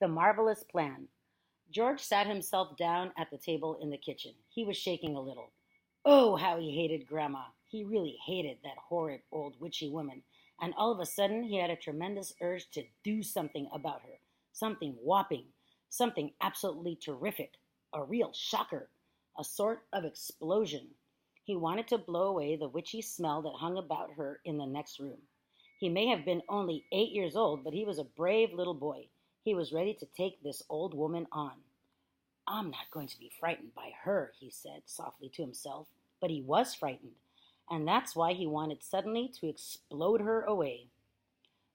The Marvelous Plan. George sat himself down at the table in the kitchen. He was shaking a little. Oh, how he hated Grandma. He really hated that horrid old witchy woman. And all of a sudden, he had a tremendous urge to do something about her. Something whopping. Something absolutely terrific. A real shocker. A sort of explosion. He wanted to blow away the witchy smell that hung about her in the next room. He may have been only 8 years old, but he was a brave little boy. He was ready to take this old woman on. I'm not going to be frightened by her, he said softly to himself, but he was frightened, and that's why he wanted suddenly to explode her away.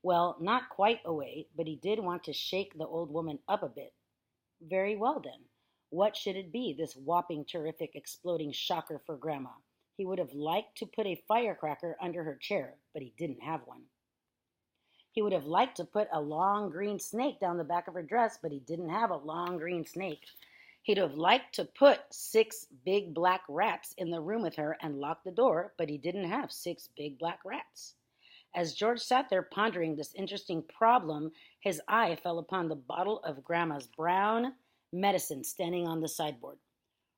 Well, not quite away, but he did want to shake the old woman up a bit. Very well, then. What should it be, this whopping, terrific, exploding shocker for Grandma? He would have liked to put a firecracker under her chair, but he didn't have one. He would have liked to put a long green snake down the back of her dress, but he didn't have a long green snake. He'd have liked to put 6 big black rats in the room with her and lock the door, but he didn't have 6 big black rats. As George sat there pondering this interesting problem, his eye fell upon the bottle of Grandma's brown medicine standing on the sideboard.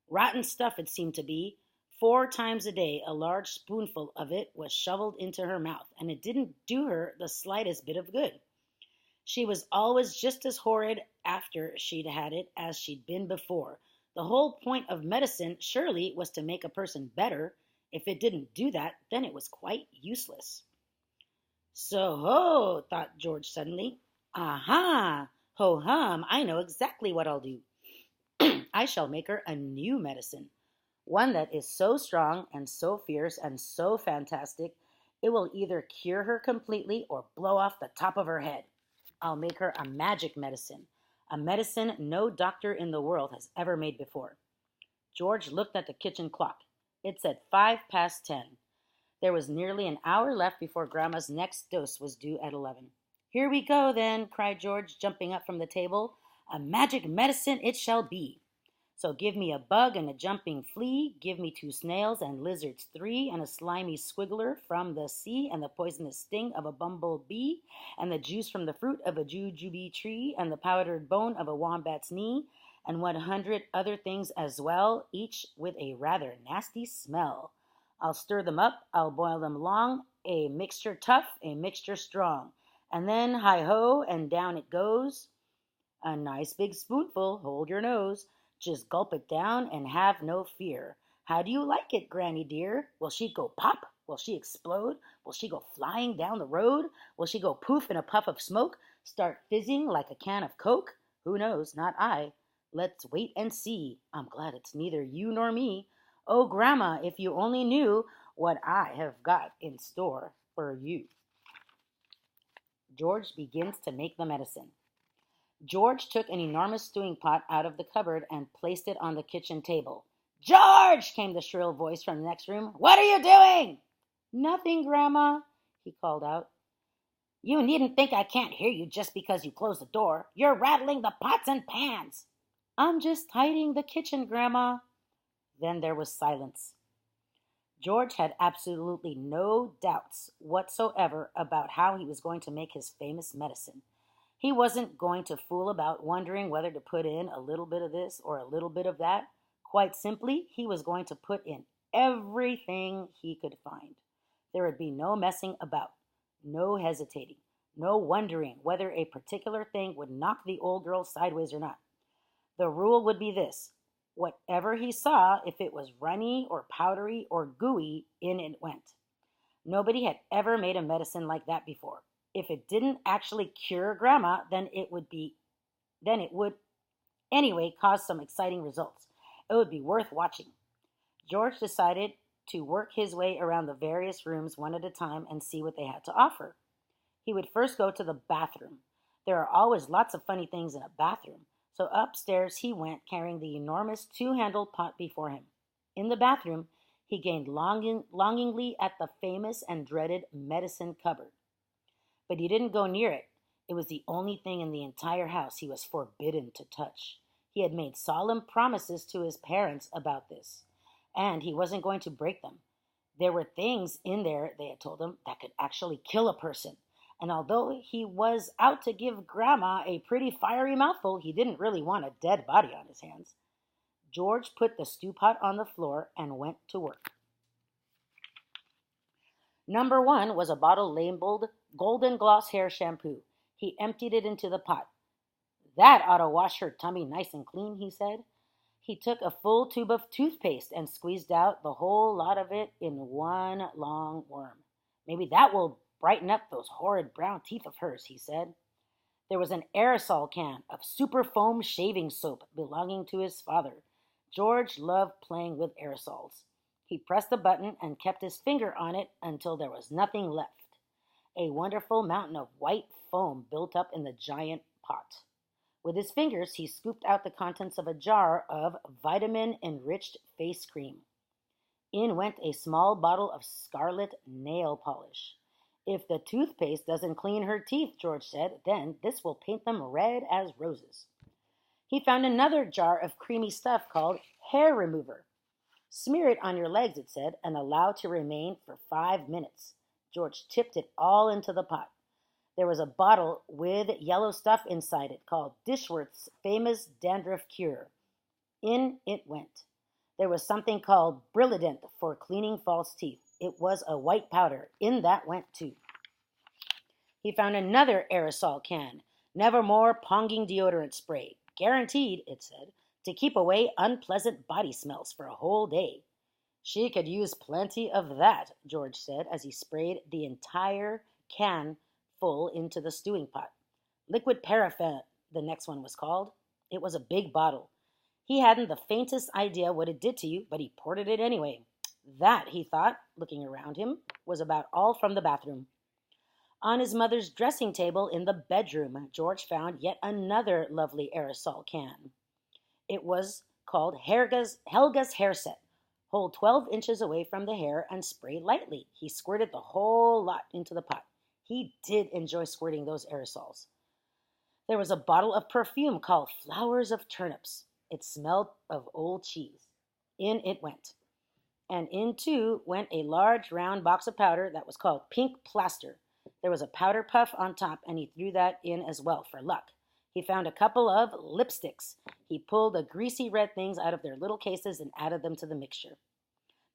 Rotten stuff it seemed to be. 4 times a day, a large spoonful of it was shoveled into her mouth, and it didn't do her the slightest bit of good. She was always just as horrid after she'd had it as she'd been before. The whole point of medicine surely was to make a person better. If it didn't do that, then it was quite useless. So ho, thought George suddenly. Aha, ho hum, I know exactly what I'll do. I shall make her a new medicine. One that is so strong and so fierce and so fantastic, it will either cure her completely or blow off the top of her head. I'll make her a magic medicine, a medicine no doctor in the world has ever made before. George looked at the kitchen clock. It said 10:05. There was nearly an hour left before Grandma's next dose was due at 11. Here we go, then, cried George, jumping up from the table. A magic medicine it shall be. So give me a bug and a jumping flea, give me 2 snails and lizards 3, and a slimy squiggler from the sea, and the poisonous sting of a bumblebee, and the juice from the fruit of a jujube tree, and the powdered bone of a wombat's knee, and 100 other things as well, each with a rather nasty smell. I'll stir them up, I'll boil them long, a mixture tough, a mixture strong, and then hi-ho, and down it goes. A nice big spoonful, hold your nose. Just gulp it down and have no fear. How do you like it, Granny dear? Will she go pop? Will she explode? Will she go flying down the road? Will she go poof in a puff of smoke? Start fizzing like a can of Coke? Who knows? Not I. Let's wait and see. I'm glad it's neither you nor me. Oh, Grandma, if you only knew what I have got in store for you. George begins to make the medicine. George took an enormous stewing pot out of the cupboard and placed it on the kitchen table. George, came the shrill voice from the next room. What are you doing? Nothing, Grandma, he called out. You needn't think I can't hear you just because you closed the door. You're rattling the pots and pans. I'm just tidying the kitchen, Grandma. Then there was silence. George had absolutely no doubts whatsoever about how he was going to make his famous medicine. He wasn't going to fool about wondering whether to put in a little bit of this or a little bit of that. Quite simply, he was going to put in everything he could find. There would be no messing about, no hesitating, no wondering whether a particular thing would knock the old girl sideways or not. The rule would be this: whatever he saw, if it was runny or powdery or gooey, in it went. Nobody had ever made a medicine like that before. If it didn't actually cure Grandma, then it would anyway cause some exciting results. It would be worth watching. George decided to work his way around the various rooms one at a time and see what they had to offer. He would first go to the bathroom. There are always lots of funny things in a bathroom, so upstairs he went, carrying the enormous 2-handled pot before him. In the bathroom, he gazed longingly at the famous and dreaded medicine cupboard. But he didn't go near it. It was the only thing in the entire house he was forbidden to touch. He had made solemn promises to his parents about this, and he wasn't going to break them. There were things in there, they had told him, that could actually kill a person. And although he was out to give Grandma a pretty fiery mouthful, he didn't really want a dead body on his hands. George put the stew pot on the floor and went to work. Number 1 was a bottle labeled Golden Gloss Hair Shampoo. He emptied it into the pot. That ought to wash her tummy nice and clean, he said. He took a full tube of toothpaste and squeezed out the whole lot of it in one long worm. Maybe that will brighten up those horrid brown teeth of hers, he said. There was an aerosol can of super foam shaving soap belonging to his father. George loved playing with aerosols. He pressed the button and kept his finger on it until there was nothing left. A wonderful mountain of white foam built up in the giant pot. With his fingers, he scooped out the contents of a jar of vitamin-enriched face cream. In went a small bottle of scarlet nail polish. If the toothpaste doesn't clean her teeth, George said, then this will paint them red as roses. He found another jar of creamy stuff called hair remover. Smear it on your legs, it said, and allow to remain for 5 minutes. George tipped it all into the pot. There was a bottle with yellow stuff inside it called Dishworth's famous dandruff cure. In it went. There was something called Brilliant for cleaning false teeth. It was a white powder. In that went too. He found another aerosol can. Nevermore Ponging deodorant spray. Guaranteed, it said, to keep away unpleasant body smells for a whole day. She could use plenty of that, George said as he sprayed the entire can full into the stewing pot. Liquid paraffin, the next one was called. It was a big bottle. He hadn't the faintest idea what it did to you, but he poured it anyway. That, he thought, looking around him, was about all from the bathroom. On his mother's dressing table in the bedroom, George found yet another lovely aerosol can. It was called Helga's Hair Set. Hold 12 inches away from the hair and spray lightly. He squirted the whole lot into the pot. He did enjoy squirting those aerosols. There was a bottle of perfume called Flowers of Turnips. It smelled of old cheese. In it went. And in too went a large round box of powder that was called Pink Plaster. There was a powder puff on top, and he threw that in as well for luck. He found a couple of lipsticks. He pulled the greasy red things out of their little cases and added them to the mixture.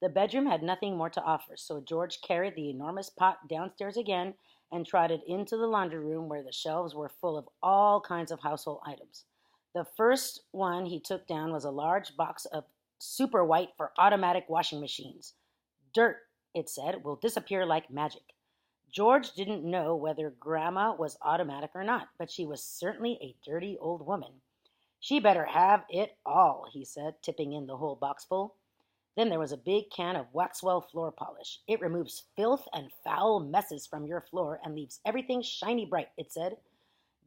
The bedroom had nothing more to offer, so George carried the enormous pot downstairs again and trotted into the laundry room where the shelves were full of all kinds of household items. The first one he took down was a large box of super white for automatic washing machines. Dirt, it said, will disappear like magic. George didn't know whether Grandma was automatic or not, but she was certainly a dirty old woman. She better have it all, he said, tipping in the whole box full. Then there was a big can of Waxwell floor polish. It removes filth and foul messes from your floor and leaves everything shiny bright, it said.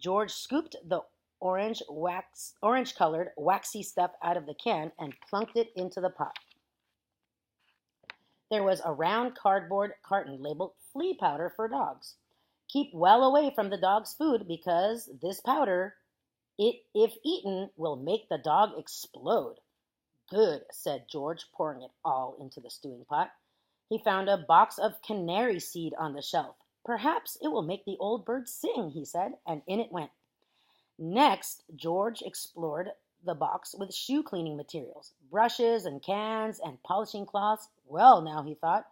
George scooped the orange-colored waxy stuff out of the can and plunked it into the pot. There was a round cardboard carton labeled flea powder for dogs. Keep well away from the dog's food because this powder, if eaten, will make the dog explode. Good, said George, pouring it all into the stewing pot. He found a box of canary seed on the shelf. Perhaps it will make the old bird sing, he said, and in it went. Next, George explored the box with shoe cleaning materials, brushes and cans and polishing cloths. Well, now, he thought,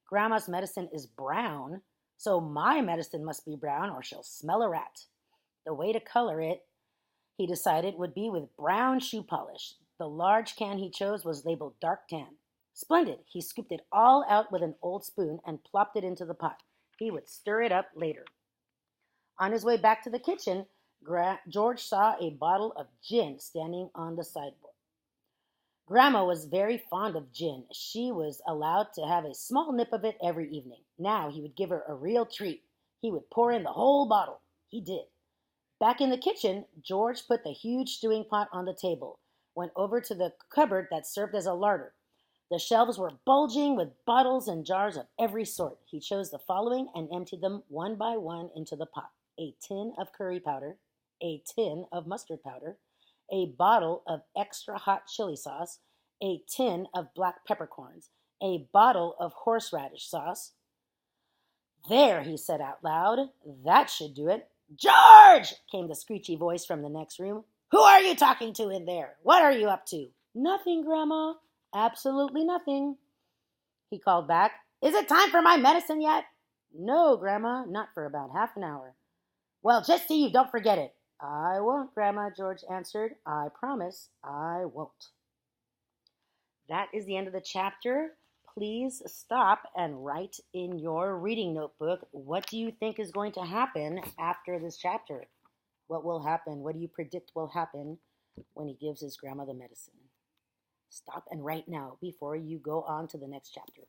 Grandma's medicine is brown, so my medicine must be brown or she'll smell a rat. The way to color it, he decided, would be with brown shoe polish. The large can he chose was labeled dark tan. Splendid. He scooped it all out with an old spoon and plopped it into the pot. He would stir it up later. On his way back to the kitchen, George saw a bottle of gin standing on the sideboard. Grandma was very fond of gin. She was allowed to have a small nip of it every evening. Now he would give her a real treat. He would pour in the whole bottle. He did. Back in the kitchen, George put the huge stewing pot on the table, went over to the cupboard that served as a larder. The shelves were bulging with bottles and jars of every sort. He chose the following and emptied them one by one into the pot. A tin of curry powder, a tin of mustard powder, a bottle of extra hot chili sauce, a tin of black peppercorns, a bottle of horseradish sauce. There, he said out loud. That should do it. George! Came the screechy voice from the next room. Who are you talking to in there? What are you up to? Nothing, Grandma. Absolutely nothing. He called back. Is it time for my medicine yet? No, Grandma, not for about half an hour. Well, just see you don't forget it. I won't, Grandma, George answered. I promise I won't. That is the end of the chapter. Please stop and write in your reading notebook, what do you think is going to happen after this chapter? What will happen? What do you predict will happen when he gives his grandma the medicine? Stop and write now before you go on to the next chapter.